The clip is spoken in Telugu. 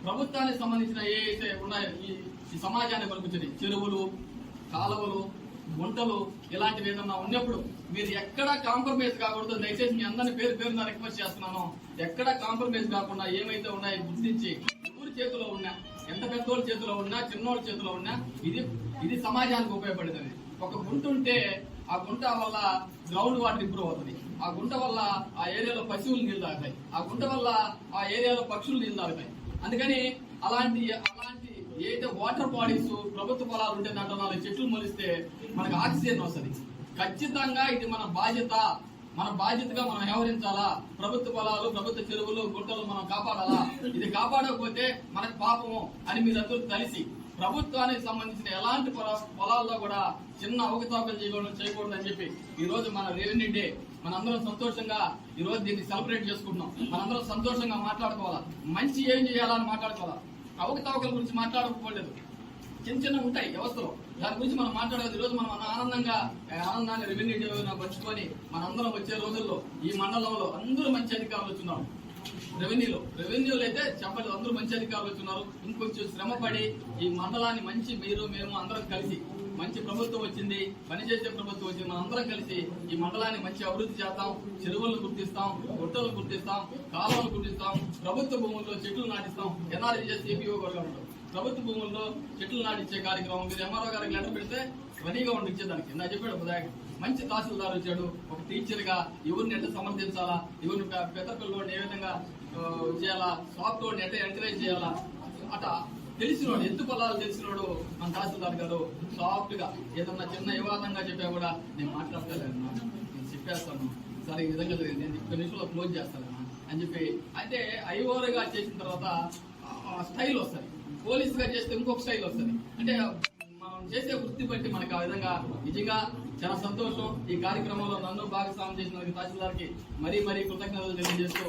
ప్రభుత్వానికి సంబంధించిన ఏ అయితే ఉన్నాయో ఈ సమాజాన్ని పలుకుతుంది చెరువులు, కాలువలు, గుంటలు ఇలాంటివి ఏదన్నా ఉన్నప్పుడు మీరు ఎక్కడా కాంప్రమైజ్ కాకూడదు. దయచేసి మీ అందరినీ పేరు పేరున రిక్వెస్ట్ చేస్తున్నాను. ఎక్కడా కాంప్రమైజ్ కాకుండా ఏమైతే ఉన్నాయో గుర్తించి ఎవరి చేతిలో ఉన్నా, ఎంత పెద్దోళ్ళ చేతిలో ఉన్నా, చిన్నోళ్ళ చేతిలో ఉన్నా ఇది సమాజానికి ఉపయోగపడుతుంది. ఒక గుంట ఉంటే ఆ గుంట వల్ల గ్రౌండ్ వాటర్ ఇంప్రూవ్ అవుతుంది. ఆ గుంట వల్ల ఆ ఏరియాలో పశువులు నీళ్ళు తాగుతాయి. ఆ గుంట వల్ల ఆ ఏరియాలో పక్షులు నీళ్ళు తాగుతాయి. అందుకని అలాంటి ఏదైతే వాటర్ బాడీస్ ప్రభుత్వ పొలాలు ఉంటే దాంట్లో 4 చెట్లు మొలిస్తే మనకు ఆక్సిజన్ వస్తుంది. ఖచ్చితంగా ఇది మన బాధ్యతగా మనం వ్యవహరించాలా. ప్రభుత్వ పొలాలు, ప్రభుత్వ చెరువులు, గుంటలు మనం కాపాడాలా. ఇది కాపాడకపోతే మనకు పాపము అని మీరందరూ కలిసి ప్రభుత్వానికి సంబంధించిన ఎలాంటి పొలాల్లో కూడా చిన్న అవకతవకలు చేయకూడదు అని చెప్పి ఈ రోజు మన రెవెన్యూ డే మనందరం సంతోషంగా ఈ రోజు దీన్ని సెలబ్రేట్ చేసుకుంటున్నాం. మనందరం సంతోషంగా మాట్లాడుకోవాలా, మంచి ఏం చేయాలని మాట్లాడుకోవాలా. అవకతవకల గురించి మాట్లాడుకోలేదు, చిన్న ఉంటాయి వ్యవస్థలో, దాని గురించి మనం మాట్లాడేది. ఈ రోజు మనం ఆనందంగా రెవెన్యూ డే పంచుకొని మనందరం వచ్చే రోజుల్లో ఈ మండలంలో అందరూ మంచి అధికారులు వచ్చున్నారు. రెవెన్యూలో అయితే చెప్పలేదు, అందరూ మంచి అధికారులు వచ్చున్నారు. ఇంకొంచెం శ్రమపడి ఈ మండలాన్ని మంచి మేము అందరం కలిసి మంచి ప్రభుత్వం వచ్చింది, పనిచేసే ప్రభుత్వం వచ్చింది, మనం అందరం కలిసి ఈ మండలాన్ని మంచి అభివృద్ధి చేద్దాం. చెరువులను గుర్తిస్తాం, గుట్టలను గుర్తిస్తాం, కాలువలు గుర్తిస్తాం, ప్రభుత్వ భూముల్లో చెట్లు నాటిస్తాం. ఎన్ఆర్జీఎస్ ఏపీఓ కూడా ఉంటాం. ప్రభుత్వ భూముల్లో చెట్లు నాటించే కార్యక్రమం మీరు ఎంఆర్ఓ గారికి లెటర్ పెడితే రెడీగా ఉండి ఇచ్చేదానికి నా చెప్పాడు ఉదయం. మంచి తహసీల్దార్ వచ్చాడు. ఒక టీచర్ గా ఎవరిని ఎట్లా సమర్థించాలా, ఎవరిని పెద్ద పిల్లలు ఏ విధంగా చేయాలా, సాఫ్ట్ వర్డ్ ఎట్లా ఎంకరేజ్ చేయాలా, అట్లా తెలిసినోడు, ఎత్తు పొలాలు తెలిసినోడు మన తహసీల్దార్ గారు సాఫ్ట్ గా ఏదన్నా చిన్న వివాదంగా చెప్పా కూడా నేను మాట్లాడతాను, నేను చెప్పేస్తాను సరే ఈ విధంగా నేను 10 నిమిషంలో క్లోజ్ చేస్తాను అని చెప్పి. అయితే ఐఓఆర్గా చేసిన తర్వాత స్టైల్ వస్తుంది, పోలీస్ గా చేస్తే ఇంకొక స్టైల్ వస్తుంది. అంటే మనం చేసే వృత్తి బట్టి మనకు ఆ విధంగా నిజంగా చాలా సంతోషం. ఈ కార్యక్రమంలో నన్ను భాగస్వామ్యం చేసిన తహసీల్దార్కి మరీ కృతజ్ఞతలు తెలియజేస్తూ